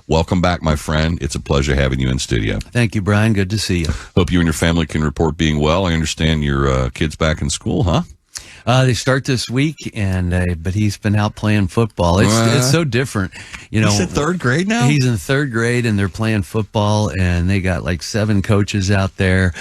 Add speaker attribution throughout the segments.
Speaker 1: welcome back, my friend. It's a pleasure having you in studio.
Speaker 2: Thank you, Brian. Good to see you.
Speaker 1: Hope you and your family can report being well. I understand your kids back in school, huh?
Speaker 2: They start this week, but he's been out playing football. It's so different.
Speaker 1: He's in third grade now?
Speaker 2: He's in third grade, and they're playing football, and they got like 7 coaches out there.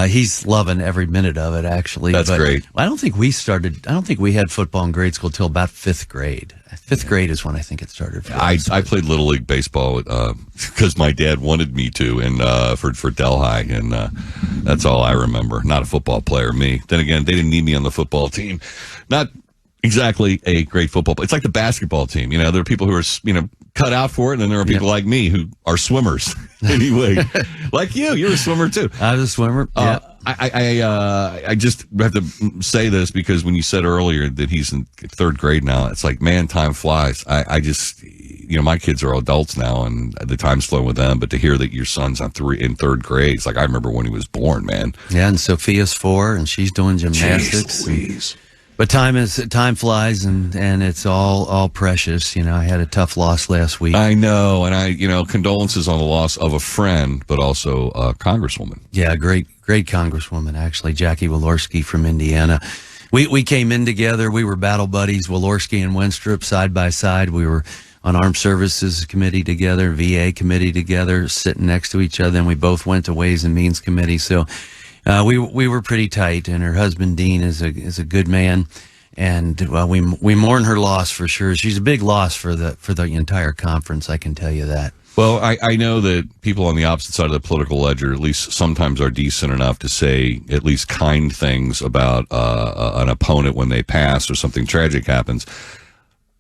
Speaker 2: He's loving every minute of it, actually.
Speaker 1: That's great.
Speaker 2: I don't think we had football in grade school till about 5th grade. 5th grade is when I think it started for us.
Speaker 1: I played Little League Baseball because my dad wanted me to, and for Delhi, and that's all I remember. Not a football player, me. Then again, they didn't need me on the football team. Not exactly a great football player. It's like the basketball team. There are people who are, cut out for it, and then there are people like me who are swimmers. Anyway, like you're a swimmer too.
Speaker 2: I was a swimmer. Yeah.
Speaker 1: I just have to say this because when you said earlier that he's in third grade now, it's like, man, time flies. I just, my kids are adults now, and the time's flown with them. But to hear that your son's in third grade, it's like I remember when he was born, man.
Speaker 2: Yeah, and Sophia's 4, and she's doing gymnastics.
Speaker 1: Jeez Louise.
Speaker 2: But time flies, and it's all precious. I had a tough loss last week.
Speaker 1: I know, and condolences on the loss of a friend, but also a congresswoman.
Speaker 2: Yeah, great congresswoman, actually, Jackie Walorski from Indiana. We came in together. We were battle buddies, Walorski and Wenstrup, side by side. We were on Armed Services Committee together, VA Committee together, sitting next to each other, and we both went to Ways and Means Committee. So we were pretty tight, and her husband Dean is a good man, and we mourn her loss for sure. She's a big loss for the entire conference, I can tell you that.
Speaker 1: Well, I know that people on the opposite side of the political ledger, at least sometimes, are decent enough to say at least kind things about an opponent when they pass or something tragic happens.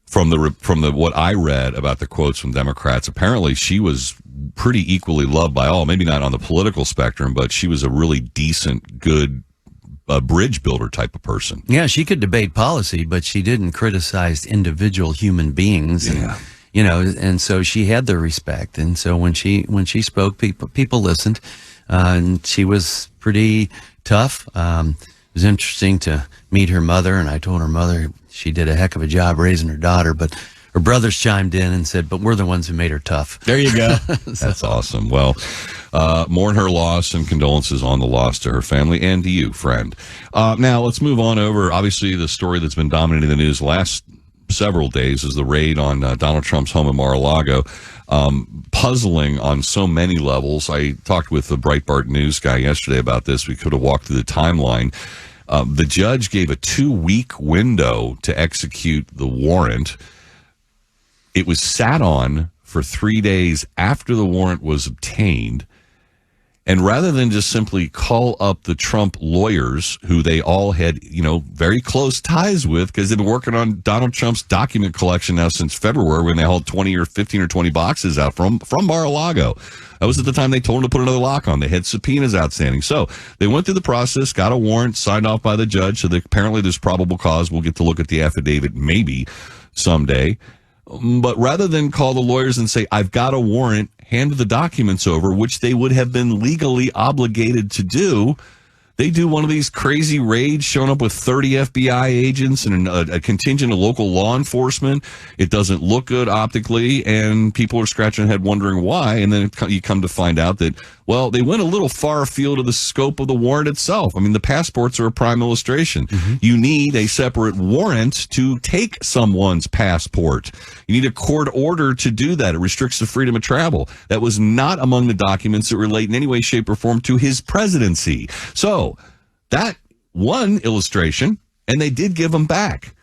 Speaker 1: From the what I read about the quotes from Democrats, apparently she was pretty equally loved by all. Maybe not on the political spectrum, but she was a really decent, good bridge builder type of person.
Speaker 2: Yeah, she could debate policy, but she didn't criticize individual human beings.
Speaker 1: Yeah.
Speaker 2: And so she had their respect. And so when she spoke, people listened, and she was pretty tough. It was interesting to meet her mother, and I told her mother she did a heck of a job raising her daughter, but her brothers chimed in and said, but we're the ones who made her tough.
Speaker 1: There you go. That's awesome. Well, mourn her loss and condolences on the loss to her family and to you, friend. Now, let's move on over. Obviously, the story that's been dominating the news the last several days is the raid on Donald Trump's home in Mar-a-Lago. Puzzling on so many levels. I talked with the Breitbart News guy yesterday about this. We could have walked through the timeline. The judge gave a 2-week window to execute the warrant. It was sat on for 3 days after the warrant was obtained. And rather than just simply call up the Trump lawyers, who they all had, very close ties with, because they've been working on Donald Trump's document collection now since February, when they hauled 20 or 15 or 20 boxes out from Mar-a-Lago. That was at the time they told them to put another lock on. They had subpoenas outstanding. So they went through the process, got a warrant signed off by the judge. So that apparently there's probable cause. We'll get to look at the affidavit maybe someday. But rather than call the lawyers and say, I've got a warrant, hand the documents over, which they would have been legally obligated to do, they do one of these crazy raids, showing up with 30 FBI agents and a contingent of local law enforcement. It doesn't look good optically, and people are scratching their head wondering why. And then you come to find out that, well, they went a little far afield of the scope of the warrant itself. I mean, the passports are a prime illustration. Mm-hmm. You need a separate warrant to take someone's passport. You need a court order to do that. It restricts the freedom of travel. That was not among the documents that relate in any way, shape, or form to his presidency. So that one illustration, and they did give them back.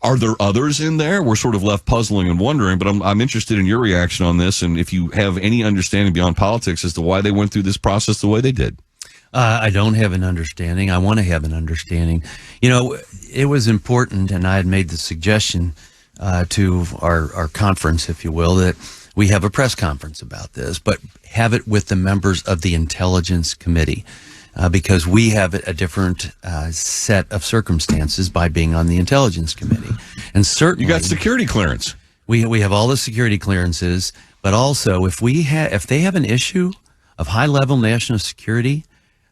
Speaker 1: Are there others in there? We're sort of left puzzling and wondering, but I'm interested in your reaction on this, and if you have any understanding beyond politics as to why they went through this process the way they did.
Speaker 2: I don't have an understanding. I want to have an understanding. It was important, and I had made the suggestion to our conference, if you will, that we have a press conference about this, but have it with the members of the Intelligence Committee. Because we have a different set of circumstances by being on the Intelligence Committee. And certainly,
Speaker 1: you got security clearance.
Speaker 2: We have all the security clearances, but also if they have an issue of high-level national security,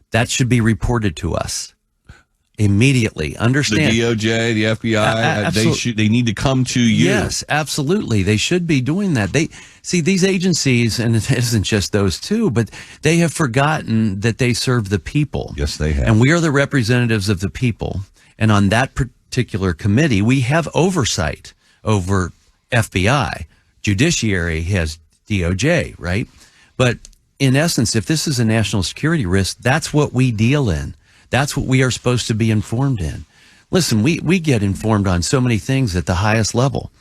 Speaker 2: that should be reported to us. Immediately.
Speaker 1: The
Speaker 2: Understand.
Speaker 1: DOJ, the FBI, they need to come to you.
Speaker 2: Yes, absolutely. They should be doing that. They see these agencies, and it isn't just those two, but they have forgotten that they serve the people.
Speaker 1: Yes, they have.
Speaker 2: And we are the representatives of the people. And on that particular committee, we have oversight over FBI. Judiciary has DOJ, right? But in essence, if this is a national security risk, that's what we deal in. That's what we are supposed to be informed in. Listen, we get informed on so many things at the highest level,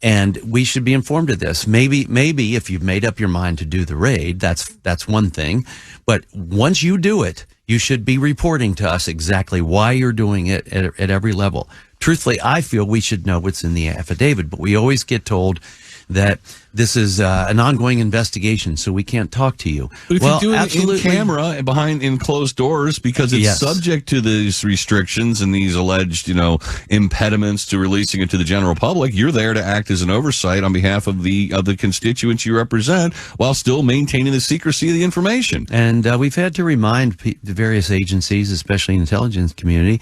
Speaker 2: and we should be informed of this. Maybe if you've made up your mind to do the raid, that's one thing. But once you do it, you should be reporting to us exactly why you're doing it at every level. Truthfully, I feel we should know what's in the affidavit, but we always get told that this is an ongoing investigation, so we can't talk to you.
Speaker 1: But if you do it in camera in closed doors, because it's subject to these restrictions and these alleged, impediments to releasing it to the general public, you're there to act as an oversight on behalf of the constituents you represent, while still maintaining the secrecy of the information.
Speaker 2: And we've had to remind the various agencies, especially the intelligence community,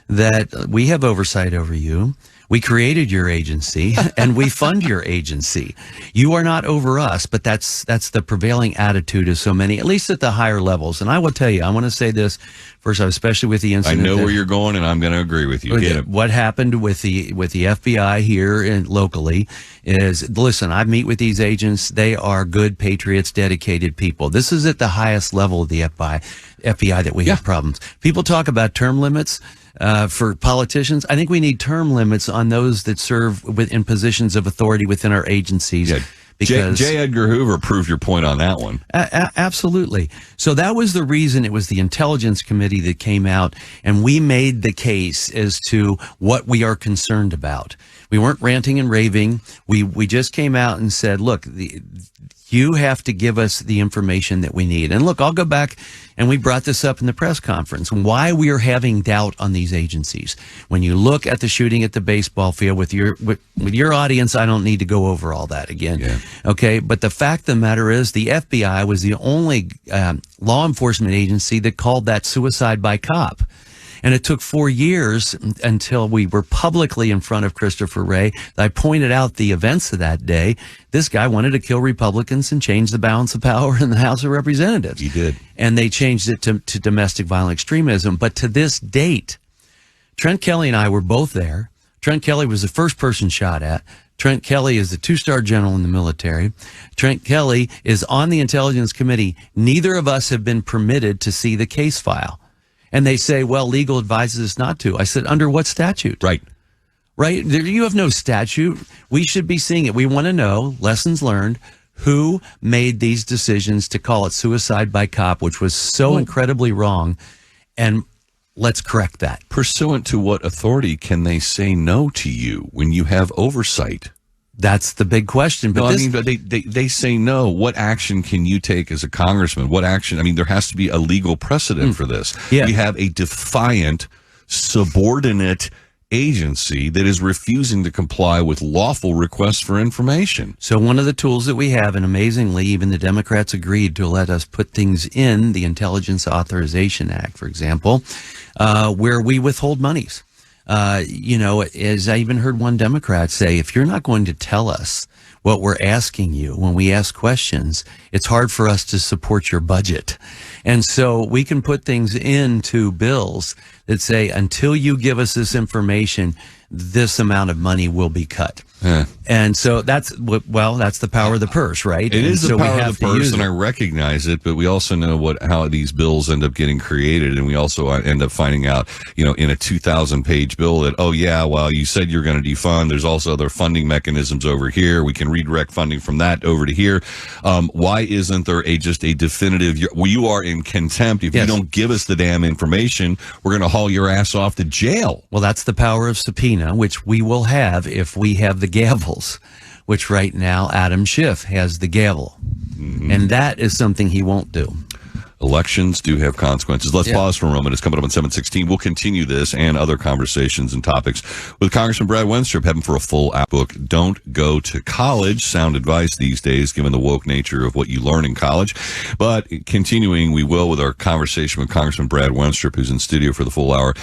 Speaker 2: that we have oversight over you. We created your agency and we fund your agency. You are not over us, but that's the prevailing attitude of so many, at least at the higher levels. And I will tell you, I want to say this first, especially with the incident.
Speaker 1: I know where you're going, and I'm going to agree with you.
Speaker 2: What happened with the FBI here and locally is, listen, I meet with these agents. They are good patriots, dedicated people. This is at the highest level of the FBI that we have problems. People talk about term limits. For politicians, I think we need term limits on those that serve in positions of authority within our agencies. Yeah. Because
Speaker 1: J. Edgar Hoover proved your point on that one.
Speaker 2: Absolutely. So that was the reason. It was the Intelligence Committee that came out, and we made the case as to what we are concerned about. We weren't ranting and raving. We just came out and said, look, you have to give us the information that we need. And look, I'll go back, and we brought this up in the press conference, why we are having doubt on these agencies. When you look at the shooting at the baseball field with your audience, I don't need to go over all that again. Yeah. Okay. But the fact of the matter is, the FBI was the only law enforcement agency that called that suicide by cop. And it took 4 years until we were publicly in front of Christopher Wray. I pointed out the events of that day. This guy wanted to kill Republicans and change the balance of power in the House of Representatives.
Speaker 1: He did.
Speaker 2: And they changed it to domestic violent extremism. But to this date, Trent Kelly and I were both there. Trent Kelly was the first person shot at. Trent Kelly is the 2-star general in the military. Trent Kelly is on the Intelligence Committee. Neither of us have been permitted to see the case file. And they say, well, legal advises us not to. I said, under what statute?
Speaker 1: Right.
Speaker 2: You have no statute. We should be seeing it. We want to know, lessons learned, who made these decisions to call it suicide by cop, which was so incredibly wrong. And let's correct that.
Speaker 1: Pursuant to what authority can they say no to you when you have oversight?
Speaker 2: That's the big question. But
Speaker 1: they say no. What action can you take as a congressman? What action? I mean, there has to be a legal precedent for this. Yeah. We have a defiant, subordinate agency that is refusing to comply with lawful requests for information.
Speaker 2: So one of the tools that we have, and amazingly, even the Democrats agreed to let us put things in the Intelligence Authorization Act, for example, where we withhold monies. As I even heard one Democrat say, if you're not going to tell us what we're asking you when we ask questions, it's hard for us to support your budget. And so we can put things into bills that say, until you give us this information, this amount of money will be cut. Yeah. And so that's the power of the purse, right?
Speaker 1: It is the power of the purse, and I recognize it, but we also know how these bills end up getting created, and we also end up finding out, in a 2,000-page bill that, you said you're going to defund. There's also other funding mechanisms over here. We can redirect funding from that over to here. Why isn't there just a definitive, you are in contempt. If you don't give us the damn information, we're going to haul your ass off to jail.
Speaker 2: Well, that's the power of subpoena, which we will have if we have the gavels, which right now Adam Schiff has the gavel. Mm-hmm. And that is something he won't do.
Speaker 1: Elections do have consequences. Let's pause for a moment. It's coming up on 7:16. We'll continue this and other conversations and topics with Congressman Brad Wenstrup, heading for a full book, Don't Go to College. Sound advice these days, given the woke nature of what you learn in college. But continuing, we will with our conversation with Congressman Brad Wenstrup, who's in studio for the full hour.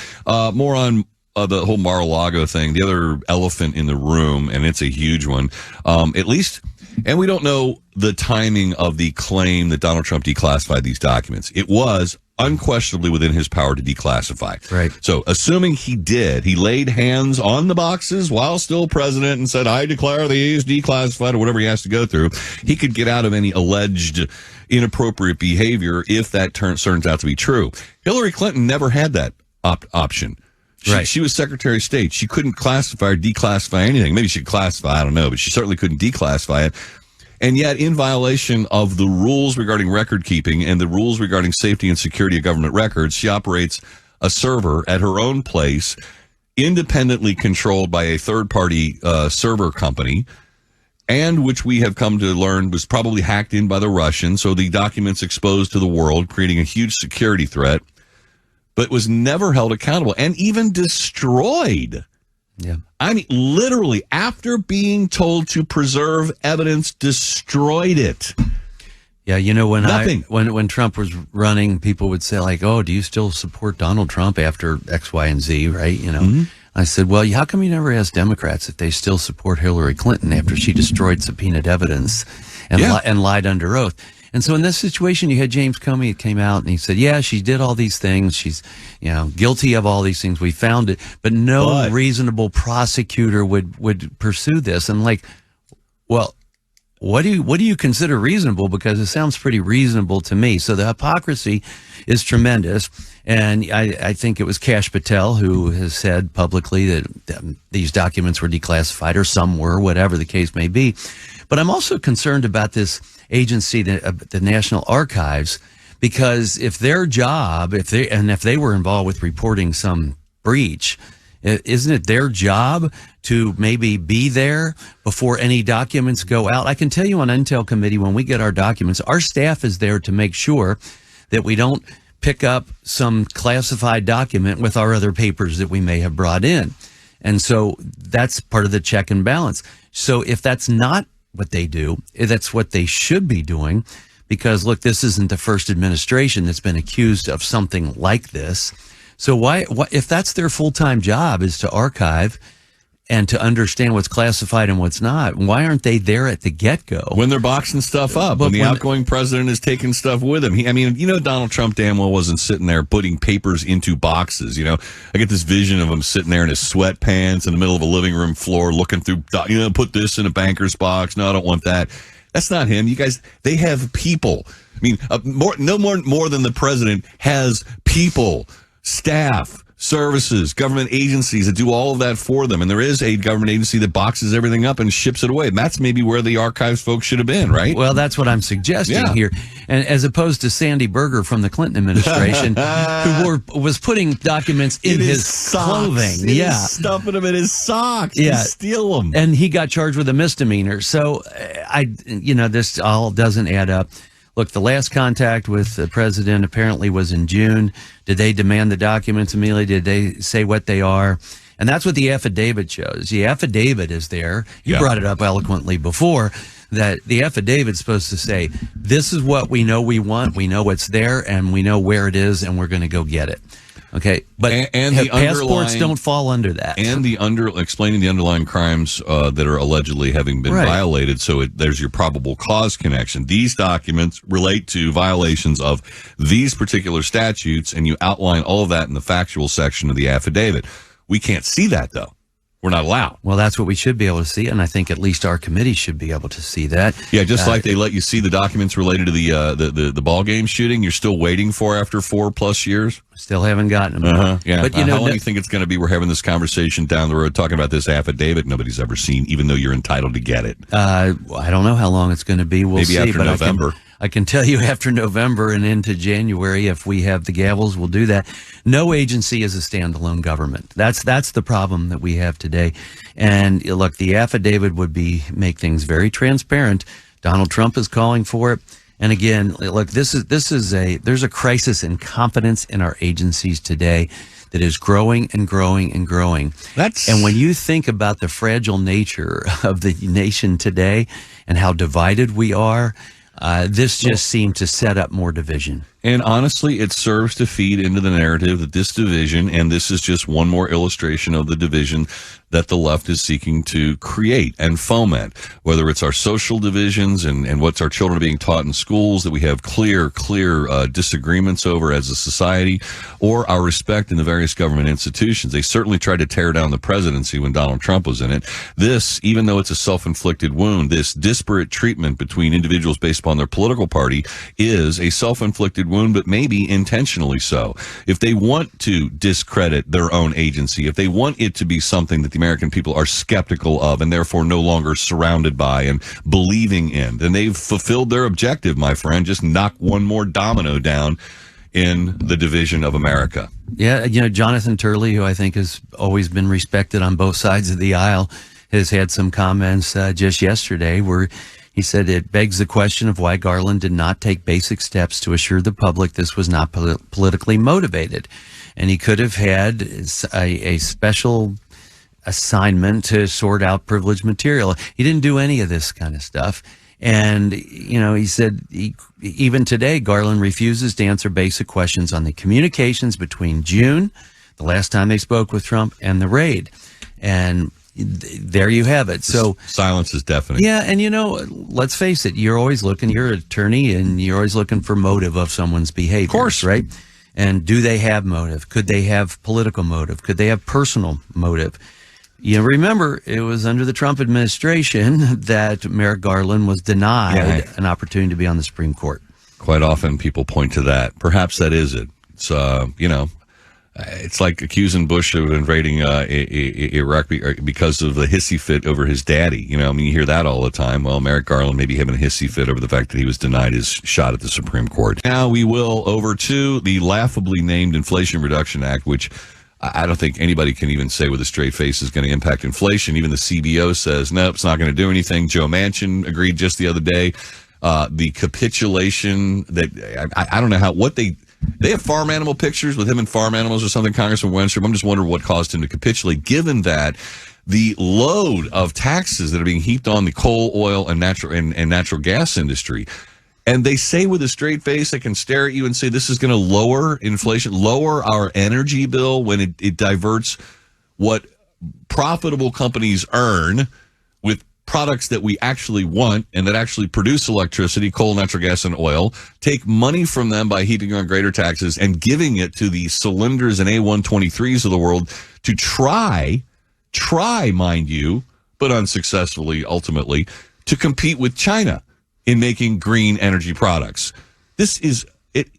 Speaker 1: More on the whole Mar-a-Lago thing, the other elephant in the room, and it's a huge one, at least. And we don't know the timing of the claim that Donald Trump declassified these documents. It was unquestionably within his power to declassify.
Speaker 2: Right.
Speaker 1: So assuming he did, he laid hands on the boxes while still president and said, I declare these declassified, or whatever he has to go through, he could get out of any alleged inappropriate behavior if that turns out to be true. Hillary Clinton never had that option. She was Secretary of State. She couldn't classify or declassify anything. Maybe she could classify, I don't know, but she certainly couldn't declassify it. And yet, in violation of the rules regarding record keeping and the rules regarding safety and security of government records, she operates a server at her own place, independently controlled by a third-party server company, and which we have come to learn was probably hacked in by the Russians, so the documents exposed to the world, creating a huge security threat, but was never held accountable and even destroyed.
Speaker 2: Yeah.
Speaker 1: I mean, literally, after being told to preserve evidence, destroyed it.
Speaker 2: Yeah, you know,
Speaker 1: Nothing.
Speaker 2: when Trump was running, people would say, like, oh, do you still support Donald Trump after X, Y, and Z, right? You know, I said, well, how come you never ask Democrats if they still support Hillary Clinton after she destroyed subpoenaed evidence and lied under oath? And so in this situation, you had James Comey that came out and he said, yeah, she did all these things. She's, guilty of all these things. We found it. But no reasonable prosecutor would pursue this. And like, well, what do you consider reasonable? Because it sounds pretty reasonable to me. So the hypocrisy is tremendous. And I think it was Kash Patel who has said publicly that these documents were declassified, or some were, whatever the case may be. But I'm also concerned about this agency, the National Archives, because if their job, if they were involved with reporting some breach, isn't it their job to maybe be there before any documents go out? I can tell you on Intel Committee, when we get our documents, our staff is there to make sure that we don't pick up some classified document with our other papers that we may have brought in. And so that's part of the check and balance. So if that's not what they do, that's what they should be doing, because look, this isn't the first administration that's been accused of something like this. So why if that's their full-time job, is to archive and to understand what's classified and what's not, why aren't they there at the get-go?
Speaker 1: When they're boxing stuff up, when the outgoing president is taking stuff with him. Donald Trump damn well wasn't sitting there putting papers into boxes. I get this vision of him sitting there in his sweatpants in the middle of a living room floor looking through, put this in a banker's box. No, I don't want that. That's not him. You guys, they have people. I mean, more than the president has people, staff, services, government agencies that do all of that for them. And there is a government agency that boxes everything up and ships it away. And that's maybe where the archives folks should have been, right?
Speaker 2: Well, that's what I'm suggesting here. And as opposed to Sandy Berger from the Clinton administration, who was putting documents in his clothing.
Speaker 1: Stuffing them in his socks. Yeah. Steal them.
Speaker 2: And he got charged with a misdemeanor. So this all doesn't add up. Look, the last contact with the president apparently was in June. Did they demand the documents immediately? Did they say what they are? And that's what the affidavit shows. The affidavit is there. You brought it up eloquently before, that the affidavit's supposed to say, this is what we know we want. We know it's there, and we know where it is, and we're going to go get it. Okay, but
Speaker 1: and the
Speaker 2: passports don't fall under that.
Speaker 1: And explaining the underlying crimes that are allegedly having been violated, so there's your probable cause connection. These documents relate to violations of these particular statutes, and you outline all of that in the factual section of the affidavit. We can't see that, though. We're not allowed.
Speaker 2: Well, that's what we should be able to see, and I think at least our committee should be able to see that.
Speaker 1: Yeah, just like they let you see the documents related to the ball game shooting, you're still waiting for after 4+ years.
Speaker 2: Still haven't gotten them.
Speaker 1: Yeah, but how long do you think it's going to be? We're having this conversation down the road, talking about this affidavit nobody's ever seen, even though you're entitled to get it.
Speaker 2: I don't know how long it's going to be. We'll see.
Speaker 1: Maybe after November.
Speaker 2: I can tell you after November and into January, if we have the gavels, we'll do that. No agency is a standalone government. That's the problem that we have today. And look, the affidavit would make things very transparent. Donald Trump is calling for it. And again, look, there's a crisis in confidence in our agencies today that is growing and growing and growing. And when you think about the fragile nature of the nation today and how divided we are, this just seemed to set up more division.
Speaker 1: And honestly, it serves to feed into the narrative that this division, and this is just one more illustration of the division that the left is seeking to create and foment, whether it's our social divisions and what's our children are being taught in schools that we have clear disagreements over as a society, or our respect in the various government institutions. They certainly tried to tear down the presidency when Donald Trump was in it. This, even though it's a self-inflicted wound, this disparate treatment between individuals based upon their political party is a self-inflicted wound, but maybe intentionally so. If they want to discredit their own agency, if they want it to be something that the American people are skeptical of and therefore no longer surrounded by and believing in, then they've fulfilled their objective, my friend. Just knock one more domino down in the division of America.
Speaker 2: Yeah, Jonathan Turley, who I think has always been respected on both sides of the aisle, has had some comments just yesterday where he said it begs the question of why Garland did not take basic steps to assure the public this was not politically motivated. And he could have had a special assignment to sort out privileged material. He didn't do any of this kind of stuff. And, he said even today, Garland refuses to answer basic questions on the communications between June, the last time they spoke with Trump, and the raid. And there you have it. So
Speaker 1: silence is deafening.
Speaker 2: Yeah. And, let's face it, you're an attorney and you're always looking for motive of someone's behavior. Of
Speaker 1: course.
Speaker 2: Right. And do they have motive? Could they have political motive? Could they have personal motive? Remember, it was under the Trump administration that Merrick Garland was denied an opportunity to be on the Supreme Court.
Speaker 1: Quite often people point to that. Perhaps that is it. It's, it's like accusing Bush of invading Iraq because of the hissy fit over his daddy. You hear that all the time. Well, Merrick Garland maybe having a hissy fit over the fact that he was denied his shot at the Supreme Court. Now we will over to the laughably named Inflation Reduction Act, which I don't think anybody can even say with a straight face is going to impact inflation. Even the CBO says, nope, it's not going to do anything. Joe Manchin agreed just the other day. The capitulation that I don't know they have farm animal pictures with him and farm animals or something, Congressman Wenstrup. I'm just wondering what caused him to capitulate, given that the load of taxes that are being heaped on the coal, oil, and natural gas industry. And they say with a straight face, they can stare at you and say this is going to lower inflation, lower our energy bill when it diverts what profitable companies earn with products that we actually want and that actually produce electricity, coal, natural gas, and oil, take money from them by heaping on greater taxes and giving it to the cylinders and A123s of the world to try, mind you, but unsuccessfully ultimately, to compete with China in making green energy products. This is it.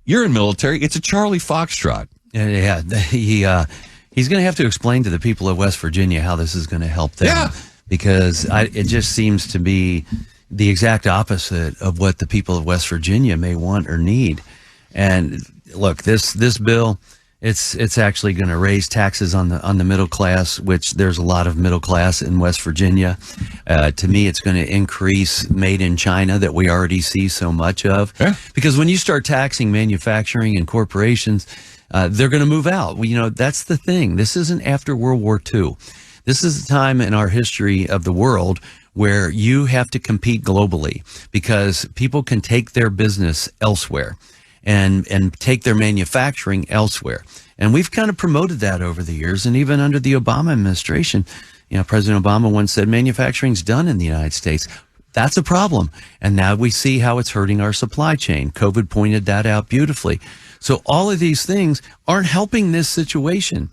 Speaker 1: You're in military. It's a Charlie Foxtrot.
Speaker 2: Yeah. He's going to have to explain to the people of West Virginia how this is going to help them. Yeah. Because it just seems to be the exact opposite of what the people of West Virginia may want or need. And look, this bill, it's actually going to raise taxes on the middle class, which there's a lot of middle class in West Virginia. To me, it's going to increase made in China that we already see so much of. Yeah. Because when you start taxing manufacturing and corporations, they're going to move out. Well, that's the thing. This isn't after World War II. This is a time in our history of the world where you have to compete globally because people can take their business elsewhere and take their manufacturing elsewhere. And we've kind of promoted that over the years. And even under the Obama administration, President Obama once said manufacturing's done in the United States. That's a problem. And now we see how it's hurting our supply chain. COVID pointed that out beautifully. So all of these things aren't helping this situation.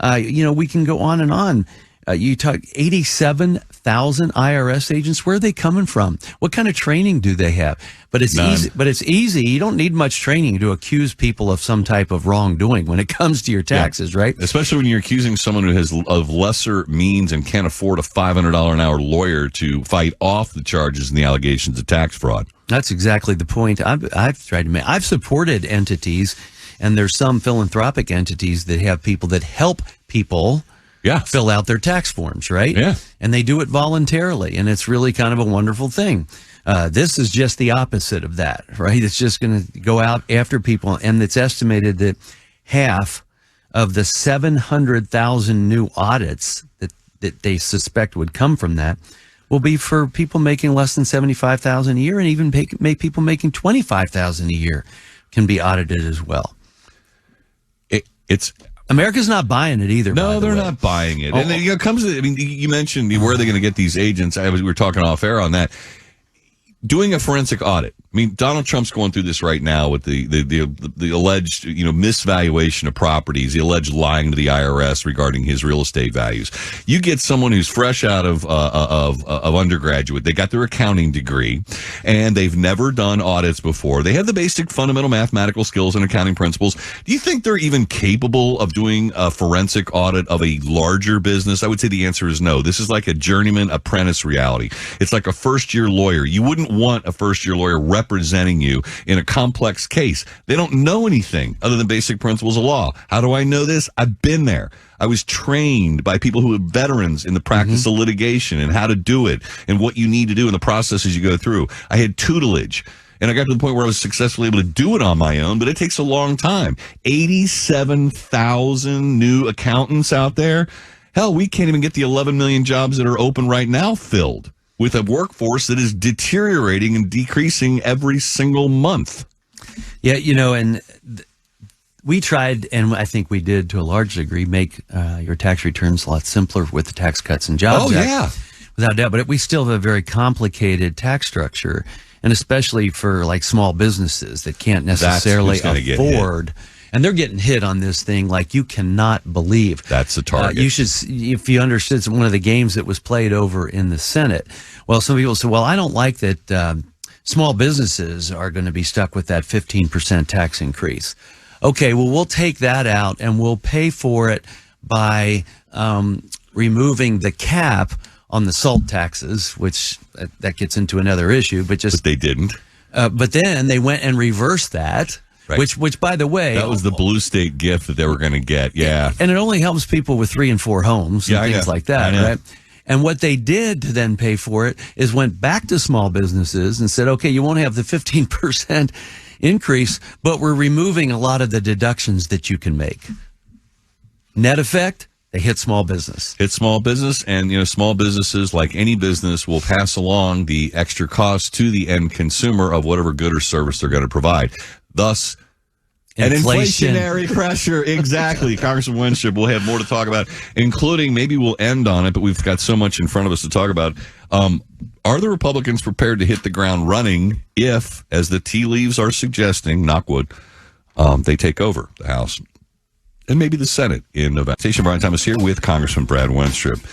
Speaker 2: We can go on and on. You talk 87,000 IRS agents. Where are they coming from? What kind of training do they have? But it's
Speaker 1: None.
Speaker 2: easy. But it's easy. You don't need much training to accuse people of some type of wrongdoing when it comes to your taxes, right?
Speaker 1: Especially when you're accusing someone who has of lesser means and can't afford a $500 an hour lawyer to fight off the charges and the allegations of tax fraud.
Speaker 2: That's exactly the point I've tried to make. I've supported entities, and there's some philanthropic entities that have people that help people fill out their tax forms, right?
Speaker 1: Yeah.
Speaker 2: And they do it voluntarily, and it's really kind of a wonderful thing. This is just the opposite of that, right? It's just going to go out after people, and it's estimated that half of the 700,000 new audits that they suspect would come from that will be for people making less than $75,000 a year, and even people making $25,000 a year can be audited as well.
Speaker 1: It's
Speaker 2: America's not buying it either.
Speaker 1: No, they're not buying it. And then, it comes to, I mean, you mentioned where are they going to get these agents? We were talking off air on that. Doing a forensic audit. I mean, Donald Trump's going through this right now with the alleged, misvaluation of properties, the alleged lying to the IRS regarding his real estate values. You get someone who's fresh out of undergraduate. They got their accounting degree, and they've never done audits before. They have the basic fundamental mathematical skills and accounting principles. Do you think they're even capable of doing a forensic audit of a larger business? I would say the answer is no. This is like a journeyman apprentice reality. It's like a first-year lawyer. You wouldn't want a first-year lawyer representing you in a complex case. They don't know anything other than basic principles of law. How do I know this? I've been there. I was trained by people who are veterans in the practice of litigation and how to do it and what you need to do in the processes you go through. I had tutelage. And I got to the point where I was successfully able to do it on my own, but it takes a long time. 87,000 new accountants out there. Hell, we can't even get the 11 million jobs that are open right now filled, with a workforce that is deteriorating and decreasing every single month.
Speaker 2: Yeah, and we tried, and I think we did to a large degree, make your tax returns a lot simpler with the Tax Cuts and Jobs Act.
Speaker 1: Yeah.
Speaker 2: Without doubt, but we still have a very complicated tax structure, and especially for like small businesses that can't necessarily afford. And they're getting hit on this thing like you cannot believe.
Speaker 1: That's the target.
Speaker 2: You should, if you understood one of the games that was played over in the Senate. Well, some people say, well, I don't like that small businesses are going to be stuck with that 15% tax increase. Okay, well, we'll take that out and we'll pay for it by removing the cap on the SALT taxes, which that gets into another issue. But
Speaker 1: they didn't.
Speaker 2: But then they went and reversed that. Right. Which, by the way,
Speaker 1: that was the blue state gift that they were going to get. Yeah,
Speaker 2: and it only helps people with 3 and 4 homes and things like that, right? And what they did to then pay for it is went back to small businesses and said, okay, you won't have the 15% increase, but we're removing a lot of the deductions that you can make. Net effect, they hit small business.
Speaker 1: Hit small business, and small businesses, like any business, will pass along the extra cost to the end consumer of whatever good or service they're going to provide. Thus,
Speaker 2: inflation.
Speaker 1: An inflationary pressure. Exactly. Congressman Wenstrup, we'll have more to talk about, including, maybe we'll end on it, but we've got so much in front of us to talk about. Are the Republicans prepared to hit the ground running if, as the tea leaves are suggesting, knock wood, they take over the House and maybe the Senate in November? Station Brian Thomas here with Congressman Brad Wenstrup.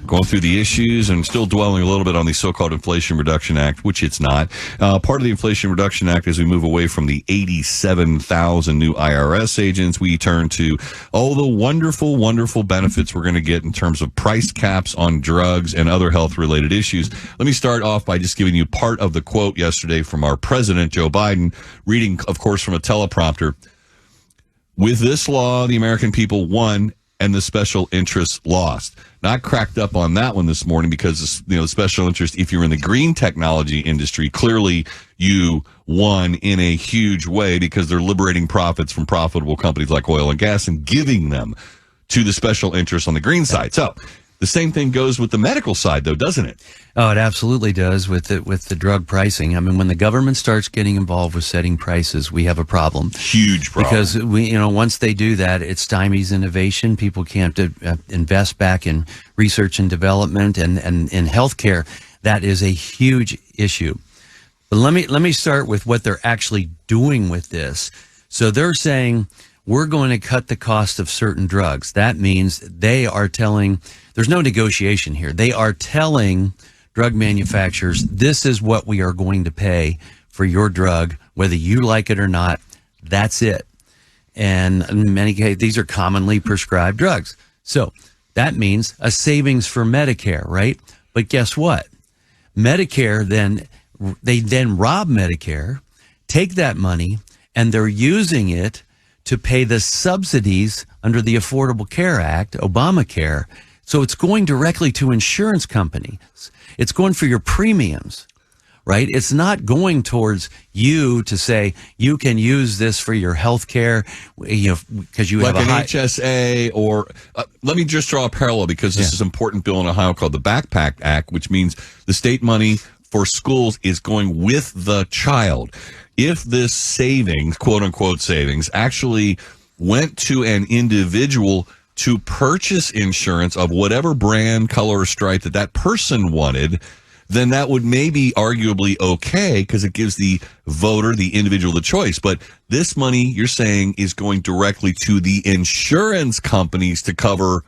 Speaker 1: Going through the issues and still dwelling a little bit on the so-called Inflation Reduction Act, which it's not. Part of the Inflation Reduction Act, as we move away from the 87,000 new IRS agents, we turn to the wonderful, wonderful benefits we're going to get in terms of price caps on drugs and other health-related issues. Let me start off by just giving you part of the quote yesterday from our president, Joe Biden, reading, of course, from a teleprompter. With this law, the American people won and the special interests lost. Not cracked up on that one this morning because, the special interest, if you're in the green technology industry, clearly you won in a huge way because they're liberating profits from profitable companies like oil and gas and giving them to the special interests on the green side. So the same thing goes with the medical side, though, doesn't it?
Speaker 2: Oh, it absolutely does with the drug pricing. I mean, when the government starts getting involved with setting prices, we have a problem.
Speaker 1: Huge problem.
Speaker 2: Because once they do that, it stymies innovation. People can't invest back in research and development and in healthcare. That is a huge issue. But let me start with what they're actually doing with this. So they're saying we're going to cut the cost of certain drugs. That means they are telling, there's no negotiation here. They are telling drug manufacturers, this is what we are going to pay for your drug, whether you like it or not. That's it. And in many cases, these are commonly prescribed drugs. So that means a savings for Medicare, right? But guess what? Medicare they then rob Medicare, take that money, and they're using it to pay the subsidies under the Affordable Care Act, Obamacare. So it's going directly to insurance companies. It's going for your premiums, right? It's not going towards you to say you can use this for your health care, because you
Speaker 1: like
Speaker 2: have a
Speaker 1: an HSA or let me just draw a parallel because this is an important bill in Ohio called the Backpack Act, which means the state money for schools is going with the child. If this savings, quote unquote savings, actually went to an individual to purchase insurance of whatever brand, color, or stripe that person wanted, then that would maybe arguably okay because it gives the voter, the individual, the choice. But this money, you're saying, is going directly to the insurance companies to cover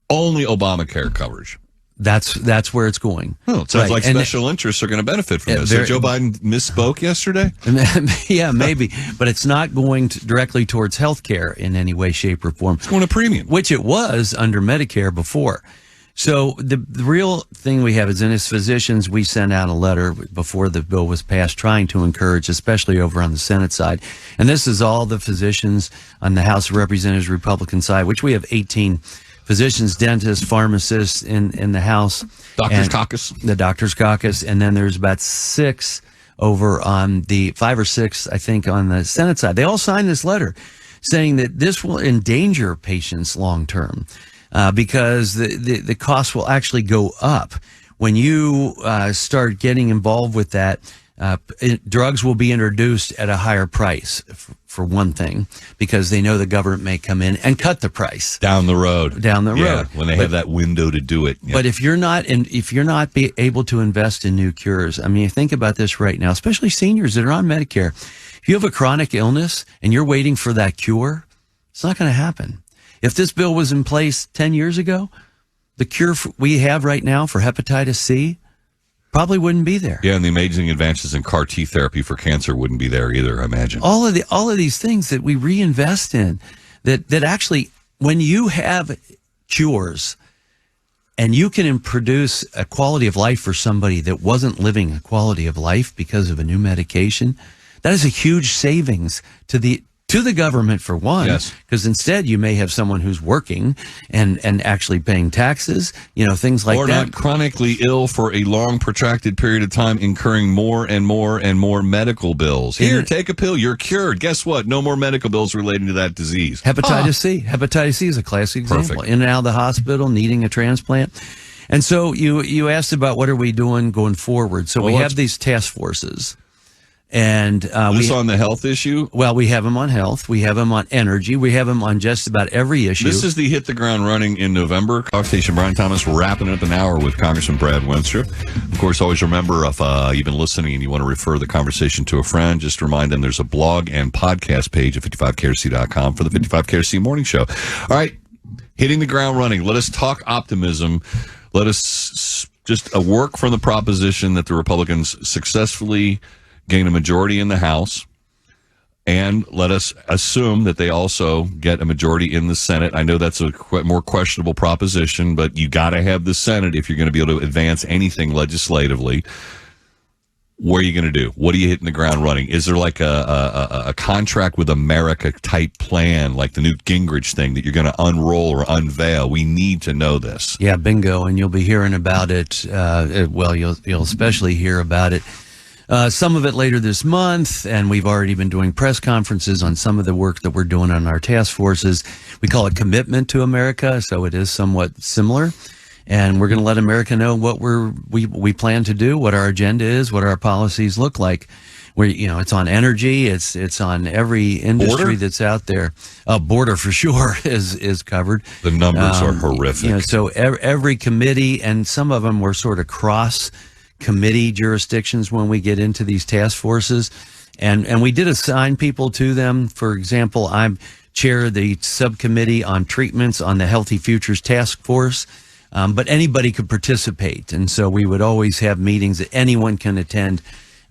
Speaker 1: only Obamacare coverage.
Speaker 2: That's where it's going.
Speaker 1: Oh, it sounds like special interests are going to benefit from this. So Joe Biden misspoke yesterday?
Speaker 2: Yeah, maybe. But it's not going directly towards health care in any way, shape, or form.
Speaker 1: It's going to premium.
Speaker 2: Which it was under Medicare before. So the real thing we have is, in as physicians, we sent out a letter before the bill was passed trying to encourage, especially over on the Senate side. And this is all the physicians on the House of Representatives Republican side, which we have 18 physicians, dentists, pharmacists in the House.
Speaker 1: Doctors Caucus.
Speaker 2: The Doctors Caucus. And then there's about 5 or 6, I think, on the Senate side. They all signed this letter saying that this will endanger patients long term because the cost will actually go up. When you start getting involved with that, drugs will be introduced at a higher price, for one thing, because they know the government may come in and cut the price
Speaker 1: down the road.
Speaker 2: Yeah,
Speaker 1: when they have that window to do it. Yeah.
Speaker 2: But if you're not be able to invest in new cures, I mean, think about this right now, especially seniors that are on Medicare. If you have a chronic illness and you're waiting for that cure, it's not going to happen. If this bill was in place 10 years ago, the cure we have right now for hepatitis C probably wouldn't be there.
Speaker 1: Yeah, and the amazing advances in CAR T therapy for cancer wouldn't be there either, I imagine.
Speaker 2: All of these things that we reinvest in, that actually, when you have cures and you can produce a quality of life for somebody that wasn't living a quality of life because of a new medication, that is a huge savings to the government, for one, because instead you may have someone who's working and actually paying taxes, things like that.
Speaker 1: Or not chronically ill for a long, protracted period of time, incurring more and more and more medical bills. Here, take a pill, you're cured. Guess what? No more medical bills relating to that disease.
Speaker 2: Hepatitis C. Hepatitis C is a classic example.
Speaker 1: Perfect.
Speaker 2: In and out of the hospital, needing a transplant. And so you asked about what are we doing going forward. So we have these task forces. And
Speaker 1: on the health issue?
Speaker 2: Well, we have them on health. We have them on energy. We have them on just about every issue.
Speaker 1: This is the Hit the Ground Running in November. Talk Station, Brian Thomas. We're wrapping up an hour with Congressman Brad Wenstrup. Of course, always remember, if you've been listening and you want to refer the conversation to a friend, just remind them there's a blog and podcast page at 55KRC.com for the 55KRC Morning Show. All right, hitting the ground running. Let us talk optimism. Let us just work from the proposition that the Republicans successfully gain a majority in the House, and let us assume that they also get a majority in the Senate. I know that's a more questionable proposition, but you got to have the Senate if you're going to be able to advance anything legislatively. What are you going to do? What are you hitting the ground running? Is there like a contract with America type plan, like the Newt Gingrich thing that you're going to unroll or unveil? We need to know this.
Speaker 2: Yeah, bingo, and you'll be hearing about it. You'll especially hear about it. Some of it later this month, and we've already been doing press conferences on some of the work that we're doing on our task forces. We call it Commitment to America, so it is somewhat similar. And we're going to let America know what we plan to do, what our agenda is, what our policies look like. It's on energy, it's on every industry that's out there. Border for sure is covered.
Speaker 1: The numbers are horrific.
Speaker 2: So every committee, and some of them were sort of cross committee jurisdictions when we get into these task forces, and we did assign people to them. For example, I'm chair of the subcommittee on treatments on the Healthy Futures Task Force, but anybody could participate, and so we would always have meetings that anyone can attend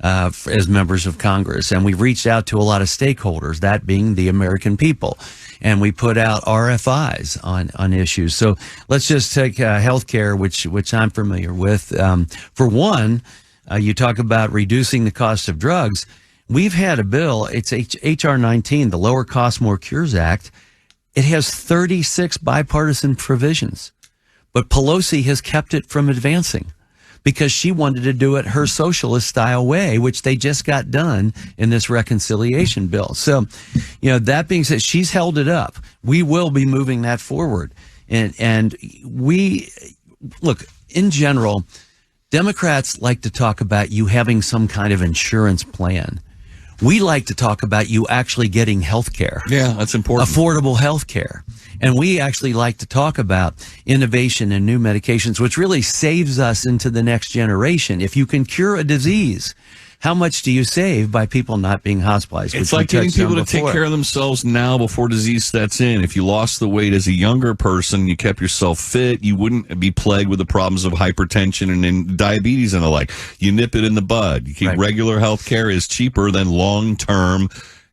Speaker 2: as members of Congress. And we've reached out to a lot of stakeholders, that being the American people, and we put out RFIs on issues. So let's just take healthcare, which I'm familiar with. For one, you talk about reducing the cost of drugs. We've had a bill, it's H.R. 19, the Lower Cost, More Cures Act. It has 36 bipartisan provisions, but Pelosi has kept it from advancing because she wanted to do it her socialist style way, which they just got done in this reconciliation bill. So, that being said, she's held it up. We will be moving that forward. And we, look, in general, Democrats like to talk about you having some kind of insurance plan. We like to talk about you actually getting health care.
Speaker 1: Yeah, that's important.
Speaker 2: Affordable health care. And we actually like to talk about innovation and new medications, which really saves us into the next generation. If you can cure a disease, how much do you save by people not being hospitalized?
Speaker 1: It's like getting people to take care of themselves now before disease sets in. If you lost the weight as a younger person, you kept yourself fit, you wouldn't be plagued with the problems of hypertension and diabetes and the like. You nip it in the bud. You keep regular health care is cheaper than long-term,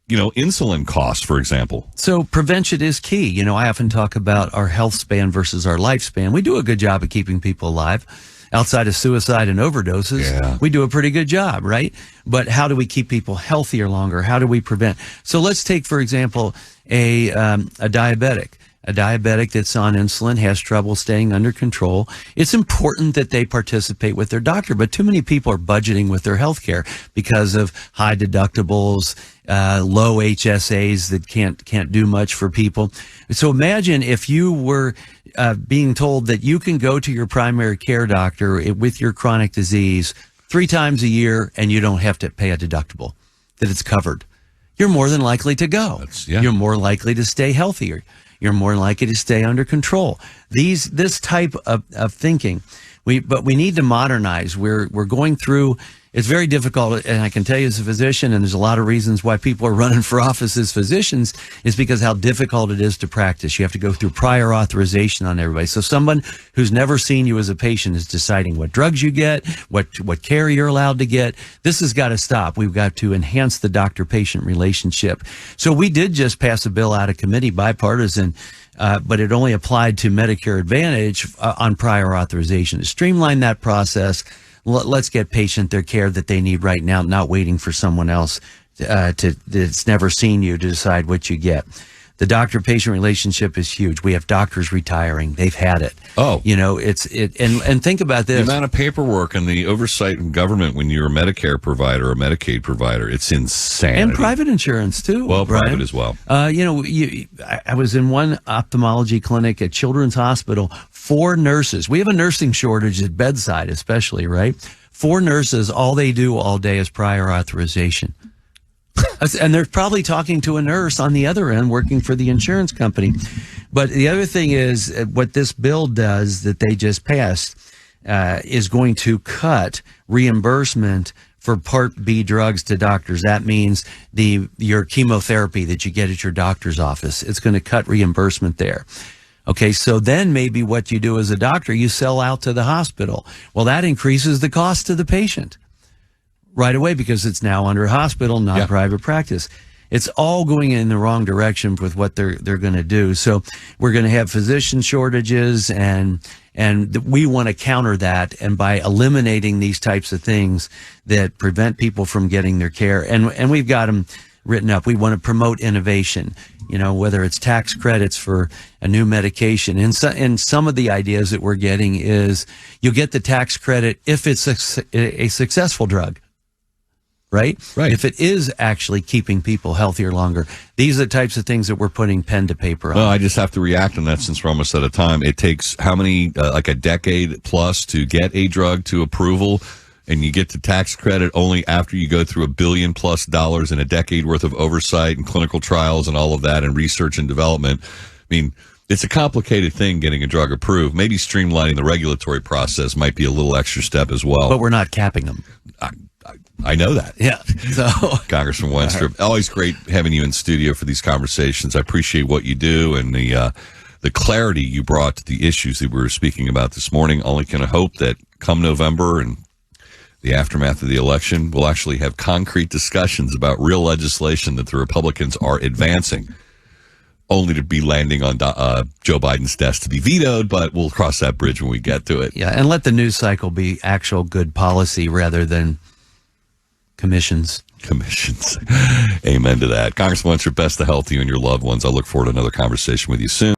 Speaker 1: insulin costs, for example.
Speaker 2: So prevention is key. I often talk about our health span versus our lifespan. We do a good job of keeping people alive. Outside of suicide and overdoses, we do a pretty good job, right? But how do we keep people healthier longer? How do we prevent? So let's take, for example, a diabetic. A diabetic that's on insulin has trouble staying under control. It's important that they participate with their doctor, but too many people are budgeting with their health care because of high deductibles, low HSAs that can't do much for people. So imagine if you were being told that you can go to your primary care doctor with your chronic disease 3 times a year and you don't have to pay a deductible, that it's covered. You're more than likely to go. You're more likely to stay healthier. You're more likely to stay under control. This type of thinking, but we need to modernize. We're going through. It's very difficult, and I can tell you as a physician, and there's a lot of reasons why people are running for office as physicians, is because how difficult it is to practice. You have to go through prior authorization on everybody. So someone who's never seen you as a patient is deciding what drugs you get, what care you're allowed to get. This has got to stop. We've got to enhance the doctor-patient relationship. So we did just pass a bill out of committee, bipartisan, but it only applied to Medicare Advantage on prior authorization. To streamline that process, let's get patient their care that they need right now, not waiting for someone else that's never seen you to decide what you get. The doctor-patient relationship is huge. We have doctors retiring. They've had it.
Speaker 1: Oh.
Speaker 2: And think about this.
Speaker 1: The amount of paperwork and the oversight in government when you're a Medicare provider or a Medicaid provider, it's insane.
Speaker 2: And private insurance, too.
Speaker 1: Well,
Speaker 2: Brian.
Speaker 1: private as well.
Speaker 2: I was in one ophthalmology clinic at Children's Hospital, 4 nurses. We have a nursing shortage at bedside, especially, right? 4 nurses, all they do all day is prior authorization. And they're probably talking to a nurse on the other end working for the insurance company. But the other thing is what this bill does that they just passed is going to cut reimbursement for Part B drugs to doctors. That means your chemotherapy that you get at your doctor's office. It's going to cut reimbursement there. Okay, so then maybe what you do as a doctor, you sell out to the hospital. Well, that increases the cost to the patient right away because it's now under hospital, not private practice. It's all going in the wrong direction with what they're going to do. So we're going to have physician shortages, and we want to counter that, and by eliminating these types of things that prevent people from getting their care, and we've got them written up. We want to promote innovation. Whether it's tax credits for a new medication. And some of the ideas that we're getting is you get the tax credit if it's a successful drug. Right? If it is actually keeping people healthier longer. These are the types of things that we're putting pen to paper on.
Speaker 1: Well, I just have to react on that since we're almost out of time. It takes how many, like a decade plus to get a drug to approval, and you get the tax credit only after you go through $1 billion+ in a decade worth of oversight and clinical trials and all of that and research and development. I mean, it's a complicated thing getting a drug approved. Maybe streamlining the regulatory process might be a little extra step as well.
Speaker 2: But we're not capping them.
Speaker 1: I know that.
Speaker 2: Yeah. So,
Speaker 1: Congressman Wenstrup, always great having you in studio for these conversations. I appreciate what you do and the clarity you brought to the issues that we were speaking about this morning. Only can I hope that come November and the aftermath of the election, we'll actually have concrete discussions about real legislation that the Republicans are advancing, only to be landing on Joe Biden's desk to be vetoed, but we'll cross that bridge when we get to it.
Speaker 2: Yeah, and let the news cycle be actual good policy rather than commissions.
Speaker 1: Amen to that. Congressman Wenstrup, best of health to you and your loved ones. I look forward to another conversation with you soon.